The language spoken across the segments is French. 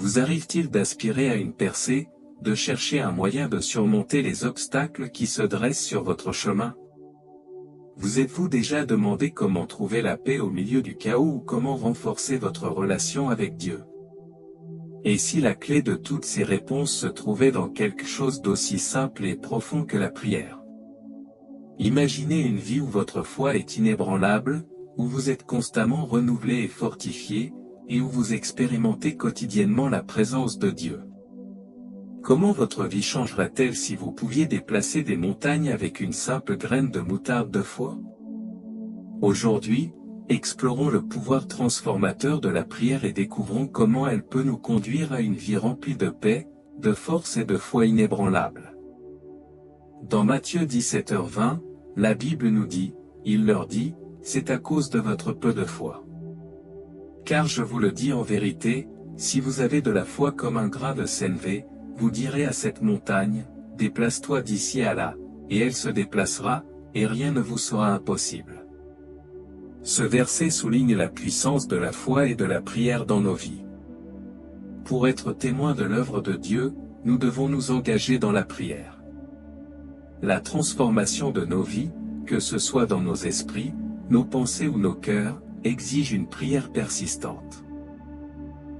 Vous arrive-t-il d'aspirer à une percée, de chercher un moyen de surmonter les obstacles qui se dressent sur votre chemin? Vous êtes-vous déjà demandé comment trouver la paix au milieu du chaos ou comment renforcer votre relation avec Dieu? Et si la clé de toutes ces réponses se trouvait dans quelque chose d'aussi simple et profond que la prière? Imaginez une vie où votre foi est inébranlable, où vous êtes constamment renouvelé et fortifié, et où vous expérimentez quotidiennement la présence de Dieu. Comment votre vie changerait-elle si vous pouviez déplacer des montagnes avec une simple graine de moutarde de foi? Aujourd'hui, explorons le pouvoir transformateur de la prière et découvrons comment elle peut nous conduire à une vie remplie de paix, de force et de foi inébranlable. Dans Matthieu 17h20, la Bible nous dit, « Il leur dit, c'est à cause de votre peu de foi. Car je vous le dis en vérité, si vous avez de la foi comme un grain de sénévé, vous direz à cette montagne, déplace-toi d'ici à là, et elle se déplacera, et rien ne vous sera impossible. » Ce verset souligne la puissance de la foi et de la prière dans nos vies. Pour être témoins de l'œuvre de Dieu, nous devons nous engager dans la prière. La transformation de nos vies, que ce soit dans nos esprits, nos pensées ou nos cœurs, exige une prière persistante.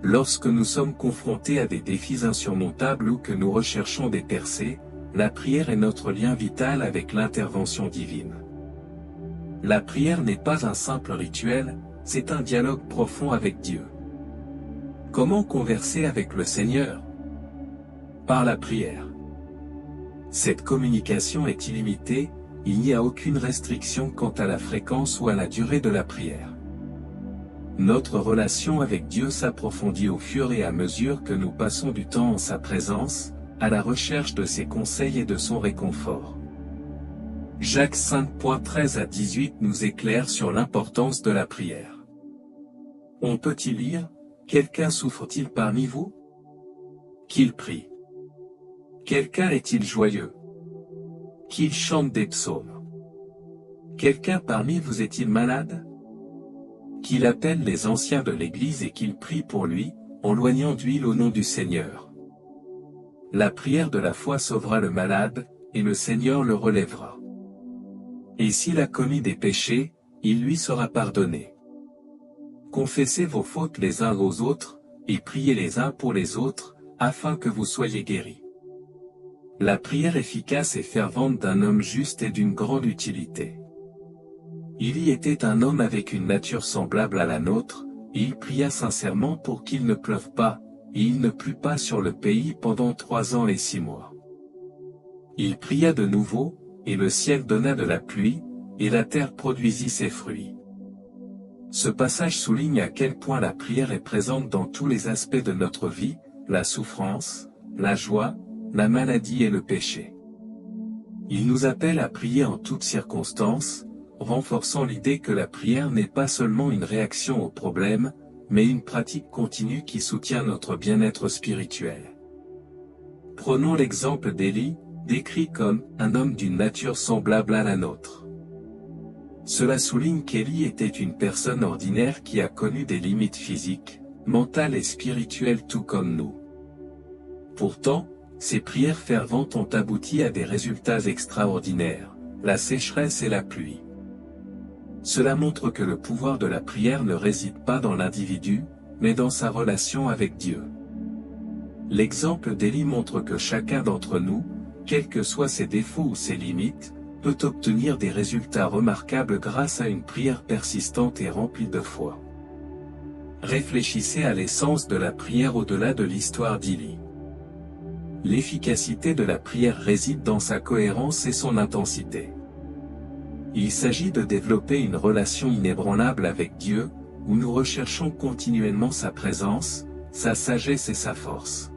Lorsque nous sommes confrontés à des défis insurmontables ou que nous recherchons des percées, la prière est notre lien vital avec l'intervention divine. La prière n'est pas un simple rituel, c'est un dialogue profond avec Dieu. Comment converser avec le Seigneur? Par la prière. Cette communication est illimitée, il n'y a aucune restriction quant à la fréquence ou à la durée de la prière. Notre relation avec Dieu s'approfondit au fur et à mesure que nous passons du temps en sa présence, à la recherche de ses conseils et de son réconfort. Jacques 5.13-18 nous éclaire sur l'importance de la prière. On peut y lire, « Quelqu'un souffre-t-il parmi vous? Qu'il prie. Quelqu'un est-il joyeux? Qu'il chante des psaumes. Quelqu'un parmi vous est-il malade? Qu'il appelle les anciens de l'Église et qu'il prie pour lui, en loignant d'huile au nom du Seigneur. La prière de la foi sauvera le malade, et le Seigneur le relèvera. Et s'il a commis des péchés, il lui sera pardonné. Confessez vos fautes les uns aux autres, et priez les uns pour les autres, afin que vous soyez guéris. » La prière efficace et fervente d'un homme juste est d'une grande utilité. Il y était un homme avec une nature semblable à la nôtre, et il pria sincèrement pour qu'il ne pleuve pas, et il ne plut pas sur le pays pendant 3 ans et 6 mois. Il pria de nouveau, et le ciel donna de la pluie, et la terre produisit ses fruits. Ce passage souligne à quel point la prière est présente dans tous les aspects de notre vie, la souffrance, la joie, la maladie et le péché. Il nous appelle à prier en toutes circonstances, renforçant l'idée que la prière n'est pas seulement une réaction aux problèmes, mais une pratique continue qui soutient notre bien-être spirituel. Prenons l'exemple d'Élie, décrit comme « un homme d'une nature semblable à la nôtre ». Cela souligne qu'Élie était une personne ordinaire qui a connu des limites physiques, mentales et spirituelles tout comme nous. Pourtant, ses prières ferventes ont abouti à des résultats extraordinaires, la sécheresse et la pluie. Cela montre que le pouvoir de la prière ne réside pas dans l'individu, mais dans sa relation avec Dieu. L'exemple d'Élie montre que chacun d'entre nous, quels que soient ses défauts ou ses limites, peut obtenir des résultats remarquables grâce à une prière persistante et remplie de foi. Réfléchissez à l'essence de la prière au-delà de l'histoire d'Élie. L'efficacité de la prière réside dans sa cohérence et son intensité. Il s'agit de développer une relation inébranlable avec Dieu, où nous recherchons continuellement sa présence, sa sagesse et sa force.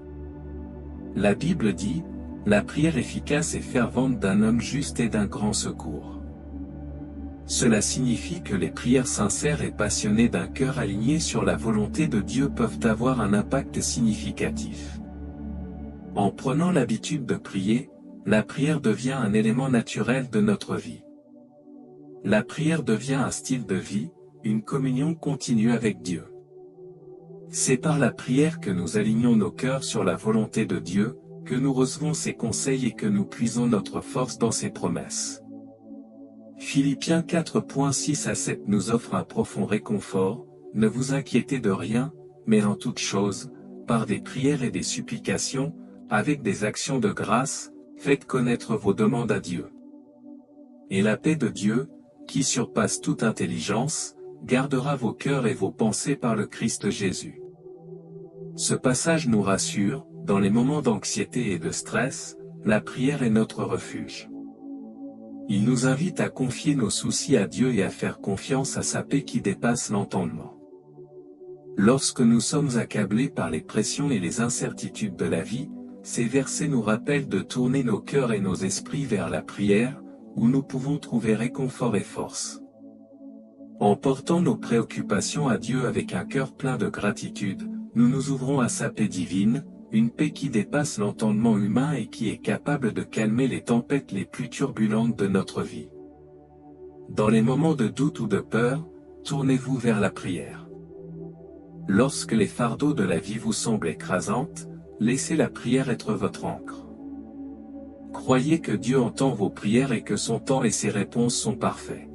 La Bible dit, « La prière efficace et fervente d'un homme juste est d'un grand secours. » Cela signifie que les prières sincères et passionnées d'un cœur aligné sur la volonté de Dieu peuvent avoir un impact significatif. En prenant l'habitude de prier, la prière devient un élément naturel de notre vie. La prière devient un style de vie, une communion continue avec Dieu. C'est par la prière que nous alignons nos cœurs sur la volonté de Dieu, que nous recevons ses conseils et que nous puisons notre force dans ses promesses. Philippiens 4.6 à 7 nous offre un profond réconfort. Ne vous inquiétez de rien, mais en toutes choses, par des prières et des supplications, avec des actions de grâce, faites connaître vos demandes à Dieu. Et la paix de Dieu, qui surpasse toute intelligence, gardera vos cœurs et vos pensées par le Christ Jésus. Ce passage nous rassure, dans les moments d'anxiété et de stress, la prière est notre refuge. Il nous invite à confier nos soucis à Dieu et à faire confiance à sa paix qui dépasse l'entendement. Lorsque nous sommes accablés par les pressions et les incertitudes de la vie, ces versets nous rappellent de tourner nos cœurs et nos esprits vers la prière, où nous pouvons trouver réconfort et force. En portant nos préoccupations à Dieu avec un cœur plein de gratitude, nous nous ouvrons à sa paix divine, une paix qui dépasse l'entendement humain et qui est capable de calmer les tempêtes les plus turbulentes de notre vie. Dans les moments de doute ou de peur, tournez-vous vers la prière. Lorsque les fardeaux de la vie vous semblent écrasantes, laissez la prière être votre encre. Croyez que Dieu entend vos prières et que son temps et ses réponses sont parfaits.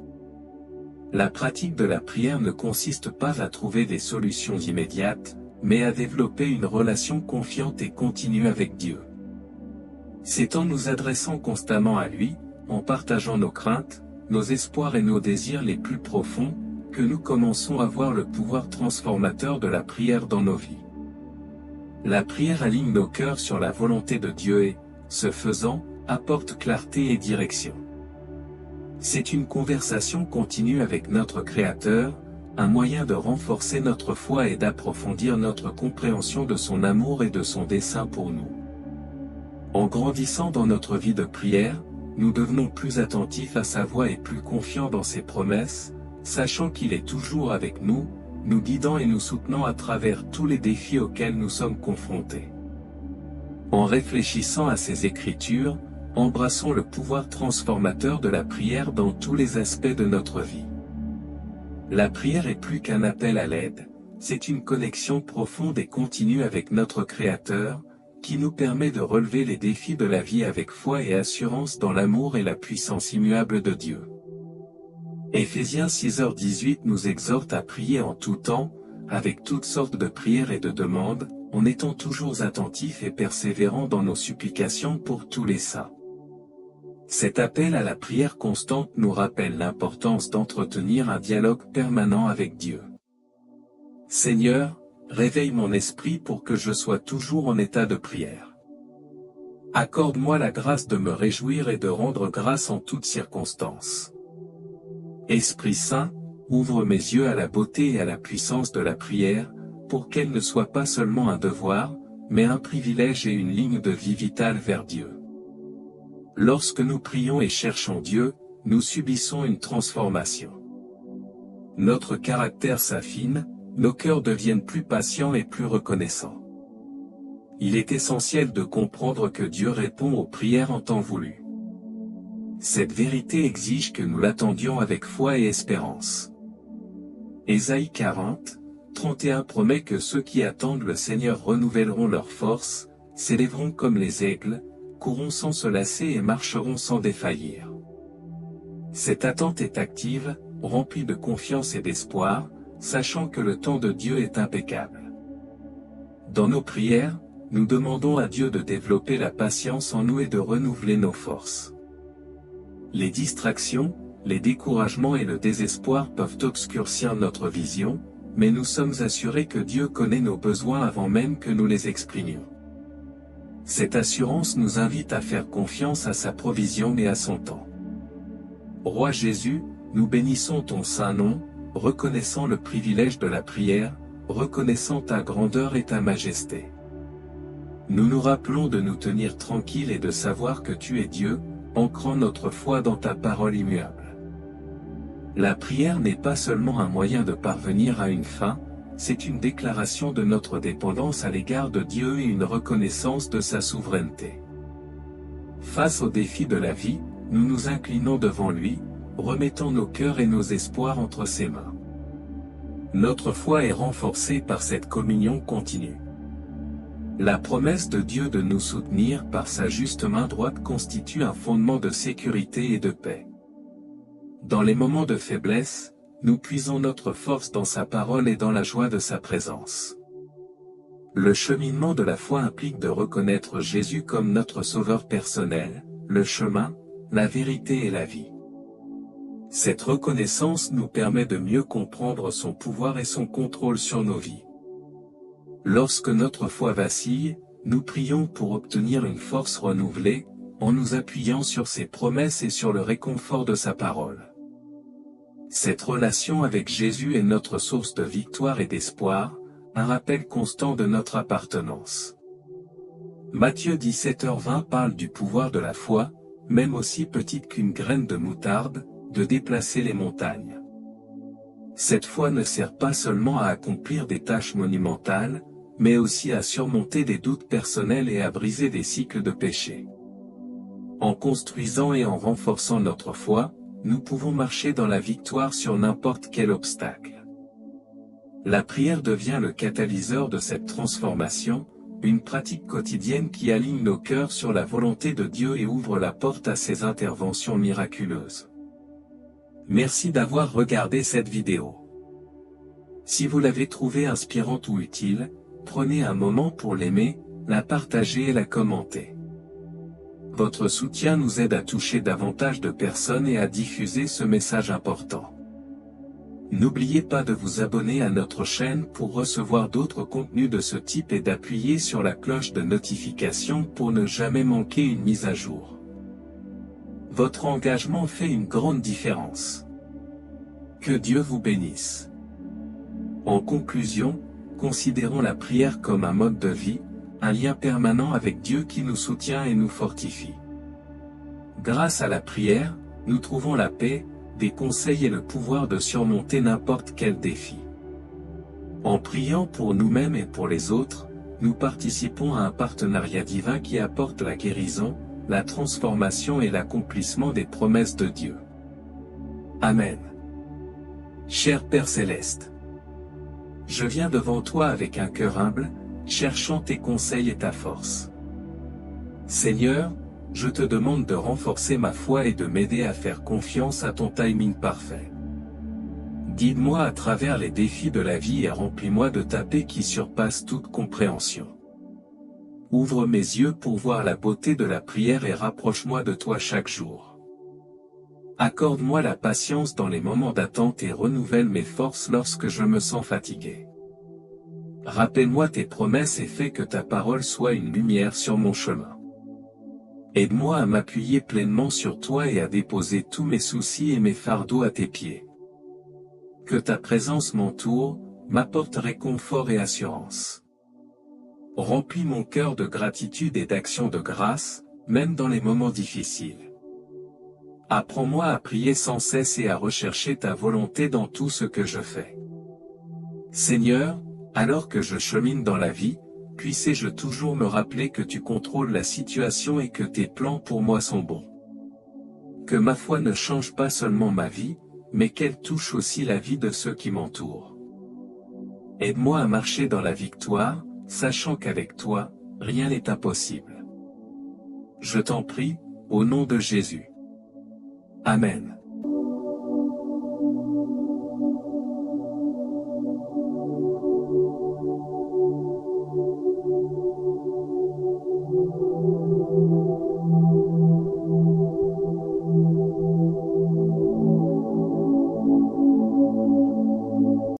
La pratique de la prière ne consiste pas à trouver des solutions immédiates, mais à développer une relation confiante et continue avec Dieu. C'est en nous adressant constamment à lui, en partageant nos craintes, nos espoirs et nos désirs les plus profonds, que nous commençons à voir le pouvoir transformateur de la prière dans nos vies. La prière aligne nos cœurs sur la volonté de Dieu et, ce faisant, apporte clarté et direction. C'est une conversation continue avec notre Créateur, un moyen de renforcer notre foi et d'approfondir notre compréhension de son amour et de son dessein pour nous. En grandissant dans notre vie de prière, nous devenons plus attentifs à sa voix et plus confiants dans ses promesses, sachant qu'il est toujours avec nous, nous guidant et nous soutenant à travers tous les défis auxquels nous sommes confrontés. En réfléchissant à ces Écritures, embrassons le pouvoir transformateur de la prière dans tous les aspects de notre vie. La prière est plus qu'un appel à l'aide, c'est une connexion profonde et continue avec notre Créateur, qui nous permet de relever les défis de la vie avec foi et assurance dans l'amour et la puissance immuable de Dieu. Éphésiens 6h18 nous exhorte à prier en tout temps, avec toutes sortes de prières et de demandes, en étant toujours attentifs et persévérants dans nos supplications pour tous les saints. Cet appel à la prière constante nous rappelle l'importance d'entretenir un dialogue permanent avec Dieu. Seigneur, réveille mon esprit pour que je sois toujours en état de prière. Accorde-moi la grâce de me réjouir et de rendre grâce en toutes circonstances. Esprit Saint, ouvre mes yeux à la beauté et à la puissance de la prière, pour qu'elle ne soit pas seulement un devoir, mais un privilège et une ligne de vie vitale vers Dieu. Lorsque nous prions et cherchons Dieu, nous subissons une transformation. Notre caractère s'affine, nos cœurs deviennent plus patients et plus reconnaissants. Il est essentiel de comprendre que Dieu répond aux prières en temps voulu. Cette vérité exige que nous l'attendions avec foi et espérance. Ésaïe 40, 31 promet que ceux qui attendent le Seigneur renouvelleront leurs forces, s'élèveront comme les aigles, courront sans se lasser et marcheront sans défaillir. Cette attente est active, remplie de confiance et d'espoir, sachant que le temps de Dieu est impeccable. Dans nos prières, nous demandons à Dieu de développer la patience en nous et de renouveler nos forces. Les distractions, les découragements et le désespoir peuvent obscurcir notre vision, mais nous sommes assurés que Dieu connaît nos besoins avant même que nous les exprimions. Cette assurance nous invite à faire confiance à sa provision et à son temps. Roi Jésus, nous bénissons ton saint nom, reconnaissant le privilège de la prière, reconnaissant ta grandeur et ta majesté. Nous nous rappelons de nous tenir tranquilles et de savoir que tu es Dieu, ancrant notre foi dans ta parole immuable. La prière n'est pas seulement un moyen de parvenir à une fin, c'est une déclaration de notre dépendance à l'égard de Dieu et une reconnaissance de sa souveraineté. Face aux défis de la vie, nous nous inclinons devant lui, remettant nos cœurs et nos espoirs entre ses mains. Notre foi est renforcée par cette communion continue. La promesse de Dieu de nous soutenir par sa juste main droite constitue un fondement de sécurité et de paix. Dans les moments de faiblesse, nous puisons notre force dans sa parole et dans la joie de sa présence. Le cheminement de la foi implique de reconnaître Jésus comme notre sauveur personnel, le chemin, la vérité et la vie. Cette reconnaissance nous permet de mieux comprendre son pouvoir et son contrôle sur nos vies. Lorsque notre foi vacille, nous prions pour obtenir une force renouvelée, en nous appuyant sur ses promesses et sur le réconfort de sa parole. Cette relation avec Jésus est notre source de victoire et d'espoir, un rappel constant de notre appartenance. Matthieu 17h20 parle du pouvoir de la foi, même aussi petite qu'une graine de moutarde, de déplacer les montagnes. Cette foi ne sert pas seulement à accomplir des tâches monumentales, mais aussi à surmonter des doutes personnels et à briser des cycles de péché. En construisant et en renforçant notre foi, nous pouvons marcher dans la victoire sur n'importe quel obstacle. La prière devient le catalyseur de cette transformation, une pratique quotidienne qui aligne nos cœurs sur la volonté de Dieu et ouvre la porte à ses interventions miraculeuses. Merci d'avoir regardé cette vidéo. Si vous l'avez trouvée inspirante ou utile, prenez un moment pour l'aimer, la partager et la commenter. Votre soutien nous aide à toucher davantage de personnes et à diffuser ce message important. N'oubliez pas de vous abonner à notre chaîne pour recevoir d'autres contenus de ce type et d'appuyer sur la cloche de notification pour ne jamais manquer une mise à jour. Votre engagement fait une grande différence. Que Dieu vous bénisse. En conclusion, considérons la prière comme un mode de vie, un lien permanent avec Dieu qui nous soutient et nous fortifie. Grâce à la prière, nous trouvons la paix, des conseils et le pouvoir de surmonter n'importe quel défi. En priant pour nous-mêmes et pour les autres, nous participons à un partenariat divin qui apporte la guérison, la transformation et l'accomplissement des promesses de Dieu. Amen. Cher Père Céleste, je viens devant toi avec un cœur humble, cherchant tes conseils et ta force. Seigneur, je te demande de renforcer ma foi et de m'aider à faire confiance à ton timing parfait. Guide-moi à travers les défis de la vie et remplis-moi de ta paix qui surpasse toute compréhension. Ouvre mes yeux pour voir la beauté de la prière et rapproche-moi de toi chaque jour. Accorde-moi la patience dans les moments d'attente et renouvelle mes forces lorsque je me sens fatigué. Rappelle-moi tes promesses et fais que ta parole soit une lumière sur mon chemin. Aide-moi à m'appuyer pleinement sur toi et à déposer tous mes soucis et mes fardeaux à tes pieds. Que ta présence m'entoure, m'apporte réconfort et assurance. Remplis mon cœur de gratitude et d'action de grâce, même dans les moments difficiles. Apprends-moi à prier sans cesse et à rechercher ta volonté dans tout ce que je fais. Seigneur, alors que je chemine dans la vie, puissais-je toujours me rappeler que tu contrôles la situation et que tes plans pour moi sont bons. Que ma foi ne change pas seulement ma vie, mais qu'elle touche aussi la vie de ceux qui m'entourent. Aide-moi à marcher dans la victoire, sachant qu'avec toi, rien n'est impossible. Je t'en prie, au nom de Jésus. Amen.